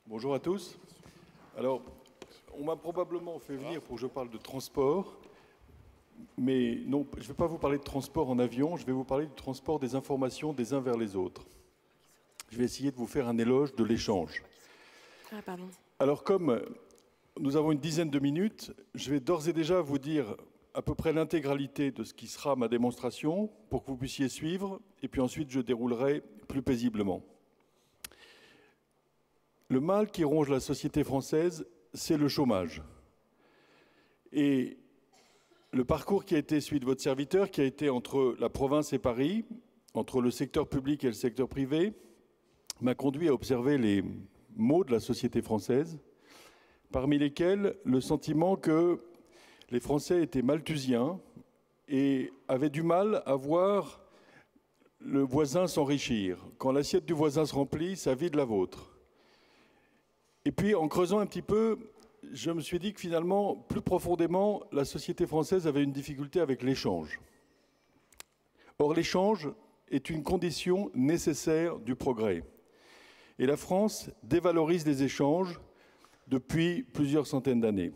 Bonjour à tous. Alors, on m'a probablement fait venir pour que je parle de transport, mais non, je ne vais pas vous parler de transport en avion, je vais vous parler du transport des informations des uns vers les autres. Je vais essayer de vous faire un éloge de l'échange. Ah, pardon. Alors, comme nous avons une dizaine de minutes, je vais d'ores et déjà vous dire à peu près l'intégralité de ce qui sera ma démonstration pour que vous puissiez suivre, et puis ensuite je déroulerai plus paisiblement. Le mal qui ronge la société française, c'est le chômage. Et le parcours qui a été celui de votre serviteur, qui a été entre la province et Paris, entre le secteur public et le secteur privé, m'a conduit à observer les maux de la société française, parmi lesquels le sentiment que les Français étaient malthusiens et avaient du mal à voir le voisin s'enrichir. Quand l'assiette du voisin se remplit, ça vide la vôtre. Et puis, en creusant un petit peu, je me suis dit que finalement, plus profondément, la société française avait une difficulté avec l'échange. Or, l'échange est une condition nécessaire du progrès. Et la France dévalorise les échanges depuis plusieurs centaines d'années.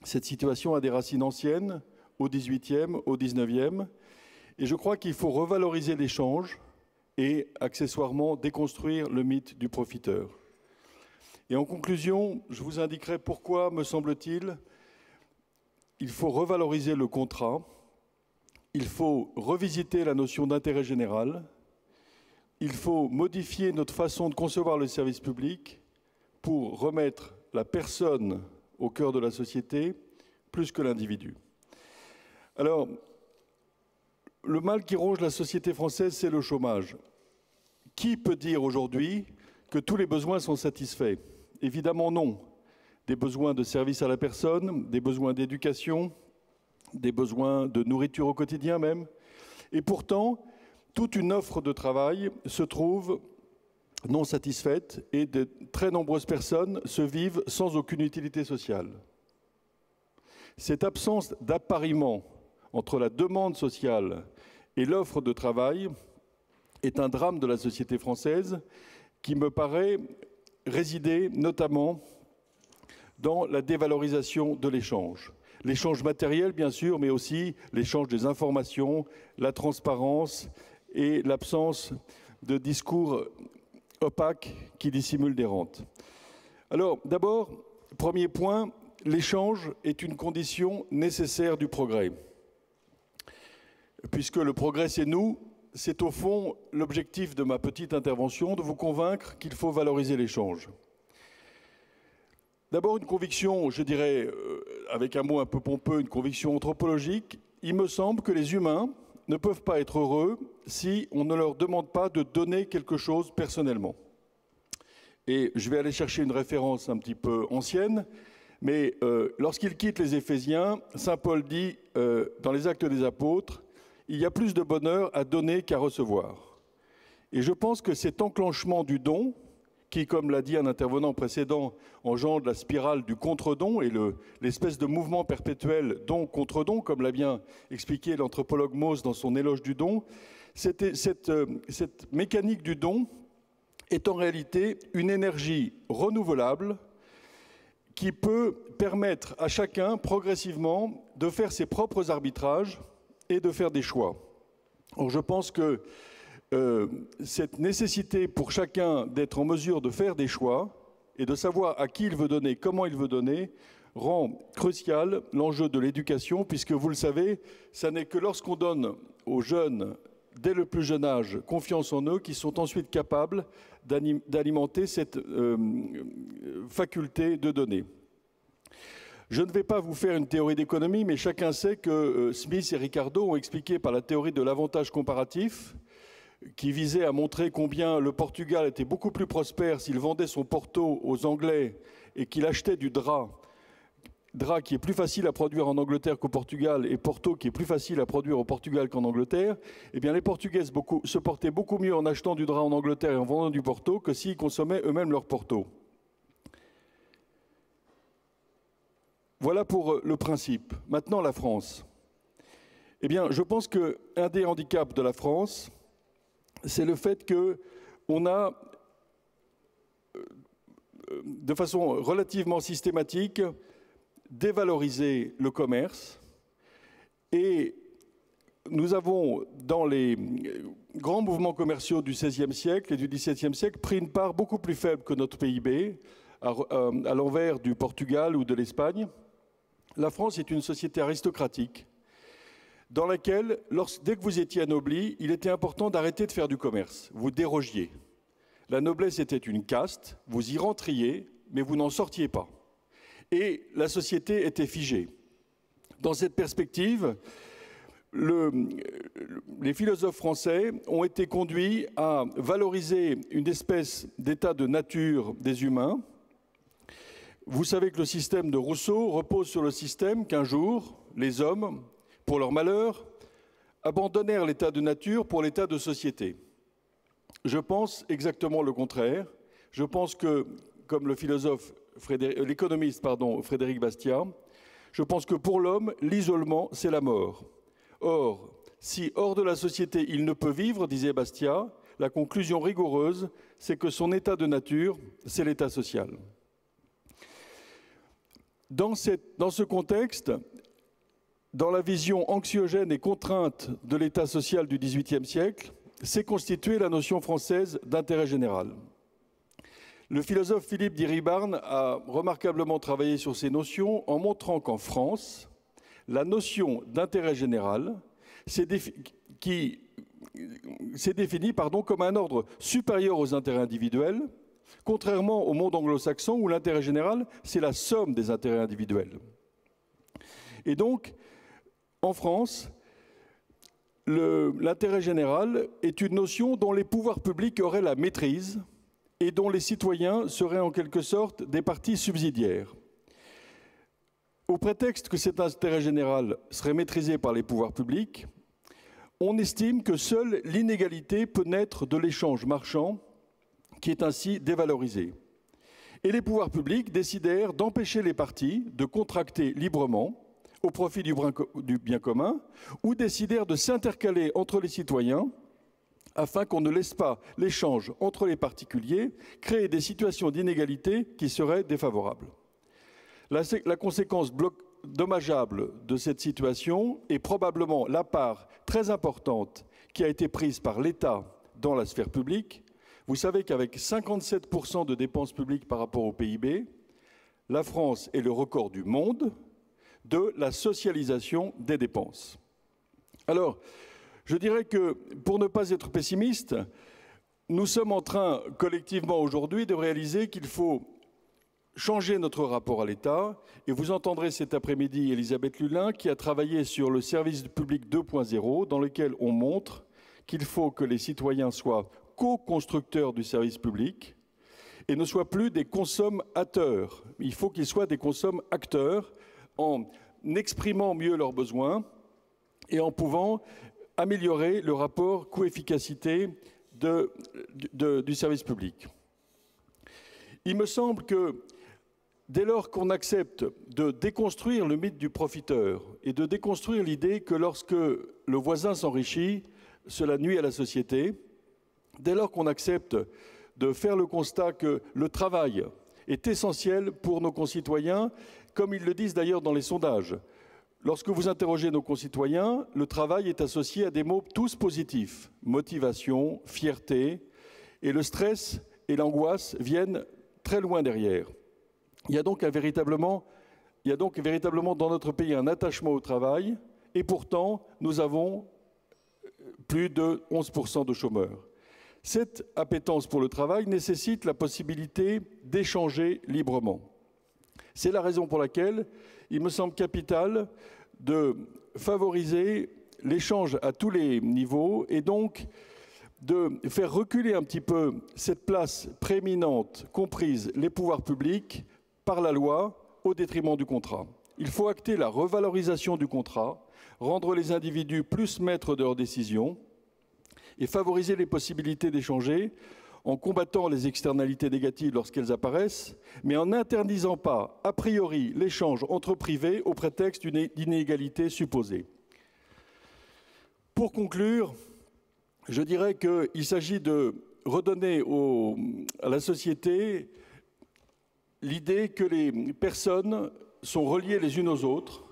Cette situation a des racines anciennes, au XVIIIe, au XIXe, et je crois qu'il faut revaloriser l'échange et, accessoirement, déconstruire le mythe du profiteur. Et en conclusion, je vous indiquerai pourquoi, me semble-t-il, il faut revaloriser le contrat, il faut revisiter la notion d'intérêt général, il faut modifier notre façon de concevoir le service public pour remettre la personne au cœur de la société plus que l'individu. Alors, le mal qui ronge la société française, c'est le chômage. Qui peut dire aujourd'hui que tous les besoins sont satisfaits ? Évidemment non. Des besoins de service à la personne, des besoins d'éducation, des besoins de nourriture au quotidien même. Et pourtant, toute une offre de travail se trouve non satisfaite et de très nombreuses personnes se vivent sans aucune utilité sociale. Cette absence d'appariement entre la demande sociale et l'offre de travail est un drame de la société française qui me paraît résider notamment dans la dévalorisation de l'échange. L'échange matériel, bien sûr, mais aussi l'échange des informations, la transparence et l'absence de discours opaques qui dissimulent des rentes. Alors, d'abord, premier point, l'échange est une condition nécessaire du progrès. Puisque le progrès, c'est nous, c'est au fond l'objectif de ma petite intervention, de vous convaincre qu'il faut valoriser l'échange. D'abord, une conviction, je dirais, avec un mot un peu pompeux, une conviction anthropologique. Il me semble que les humains ne peuvent pas être heureux si on ne leur demande pas de donner quelque chose personnellement. Et je vais aller chercher une référence un petit peu ancienne, mais lorsqu'il quitte les Éphésiens, saint Paul dit dans les Actes des Apôtres, il y a plus de bonheur à donner qu'à recevoir. Et je pense que cet enclenchement du don, qui, comme l'a dit un intervenant précédent, engendre la spirale du contre-don et l'espèce de mouvement perpétuel don-contre-don, comme l'a bien expliqué l'anthropologue Mauss dans son éloge du don, cette mécanique du don est en réalité une énergie renouvelable qui peut permettre à chacun progressivement de faire ses propres arbitrages et de faire des choix. Or, je pense que cette nécessité pour chacun d'être en mesure de faire des choix et de savoir à qui il veut donner, comment il veut donner, rend crucial l'enjeu de l'éducation, puisque vous le savez, ça n'est que lorsqu'on donne aux jeunes, dès le plus jeune âge, confiance en eux, qu'ils sont ensuite capables d'alimenter cette faculté de donner. Je ne vais pas vous faire une théorie d'économie, mais chacun sait que Smith et Ricardo ont expliqué par la théorie de l'avantage comparatif, qui visait à montrer combien le Portugal était beaucoup plus prospère s'il vendait son Porto aux Anglais et qu'il achetait du drap qui est plus facile à produire en Angleterre qu'au Portugal et Porto qui est plus facile à produire au Portugal qu'en Angleterre, eh bien les Portugais se portaient beaucoup mieux en achetant du drap en Angleterre et en vendant du Porto que s'ils consommaient eux-mêmes leur Porto. Voilà pour le principe. Maintenant, la France. Eh bien, je pense qu'un des handicaps de la France, c'est le fait qu'on a de façon relativement systématique, dévaloriser le commerce. Et nous avons, dans les grands mouvements commerciaux du XVIe siècle et du XVIIe siècle, pris une part beaucoup plus faible que notre PIB, à l'envers du Portugal ou de l'Espagne. La France est une société aristocratique dans laquelle, dès que vous étiez anobli, il était important d'arrêter de faire du commerce. Vous dérogiez. La noblesse était une caste, vous y rentriez, mais vous n'en sortiez pas. Et la société était figée. Dans cette perspective, les philosophes français ont été conduits à valoriser une espèce d'état de nature des humains. Vous savez que le système de Rousseau repose sur le système qu'un jour, les hommes, pour leur malheur, abandonnèrent l'état de nature pour l'état de société. Je pense exactement le contraire. Je pense que, comme l'économiste Frédéric Bastiat, je pense que pour l'homme, l'isolement, c'est la mort. Or, si hors de la société il ne peut vivre, disait Bastiat, la conclusion rigoureuse, c'est que son état de nature, c'est l'état social. Dans ce contexte, dans la vision anxiogène et contrainte de l'état social du XVIIIe siècle, s'est constituée la notion française d'intérêt général. Le philosophe Philippe d'Iribarne a remarquablement travaillé sur ces notions en montrant qu'en France, la notion d'intérêt général s'est définie comme un ordre supérieur aux intérêts individuels, contrairement au monde anglo-saxon où l'intérêt général, c'est la somme des intérêts individuels. Et donc, en France, l'intérêt général est une notion dont les pouvoirs publics auraient la maîtrise et dont les citoyens seraient en quelque sorte des parties subsidiaires. Au prétexte que cet intérêt général serait maîtrisé par les pouvoirs publics, on estime que seule l'inégalité peut naître de l'échange marchand qui est ainsi dévalorisé. Et les pouvoirs publics décidèrent d'empêcher les parties de contracter librement au profit du bien commun ou décidèrent de s'intercaler entre les citoyens afin qu'on ne laisse pas l'échange entre les particuliers créer des situations d'inégalité qui seraient défavorables. La conséquence dommageable de cette situation est probablement la part très importante qui a été prise par l'État dans la sphère publique. Vous savez qu'avec 57% de dépenses publiques par rapport au PIB, la France est le record du monde de la socialisation des dépenses. Alors, je dirais que, pour ne pas être pessimiste, nous sommes en train, collectivement aujourd'hui, de réaliser qu'il faut changer notre rapport à l'État. Et vous entendrez cet après-midi Elisabeth Lulin, qui a travaillé sur le service public 2.0, dans lequel on montre qu'il faut que les citoyens soient co-constructeurs du service public et ne soient plus des consommateurs. Il faut qu'ils soient des consommateurs en exprimant mieux leurs besoins et en pouvant améliorer le rapport coût-efficacité du service public. Il me semble que dès lors qu'on accepte de déconstruire le mythe du profiteur et de déconstruire l'idée que lorsque le voisin s'enrichit, cela nuit à la société, dès lors qu'on accepte de faire le constat que le travail est essentiel pour nos concitoyens, comme ils le disent d'ailleurs dans les sondages. Lorsque vous interrogez nos concitoyens, le travail est associé à des mots tous positifs, motivation, fierté, et le stress et l'angoisse viennent très loin derrière. Il y a donc véritablement dans notre pays un attachement au travail, et pourtant nous avons plus de 11% de chômeurs. Cette appétence pour le travail nécessite la possibilité d'échanger librement. C'est la raison pour laquelle il me semble capital de favoriser l'échange à tous les niveaux et donc de faire reculer un petit peu cette place prééminente comprise les pouvoirs publics par la loi au détriment du contrat. Il faut acter la revalorisation du contrat, rendre les individus plus maîtres de leurs décisions et favoriser les possibilités d'échanger en combattant les externalités négatives lorsqu'elles apparaissent, mais en n'interdisant pas, a priori, l'échange entre privés au prétexte d'une inégalité supposée. Pour conclure, je dirais qu'il s'agit de redonner à la société l'idée que les personnes sont reliées les unes aux autres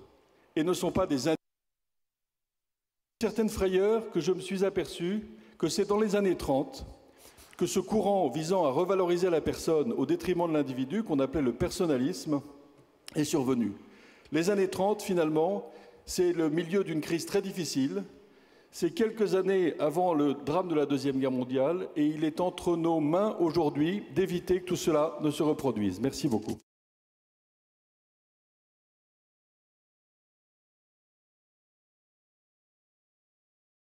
et ne sont pas des individus. Certaines frayeurs que je me suis aperçu que c'est dans les années 30 que ce courant visant à revaloriser la personne au détriment de l'individu, qu'on appelait le personnalisme, est survenu. Les années 30, finalement, c'est le milieu d'une crise très difficile. C'est quelques années avant le drame de la Deuxième Guerre mondiale et il est entre nos mains aujourd'hui d'éviter que tout cela ne se reproduise. Merci beaucoup.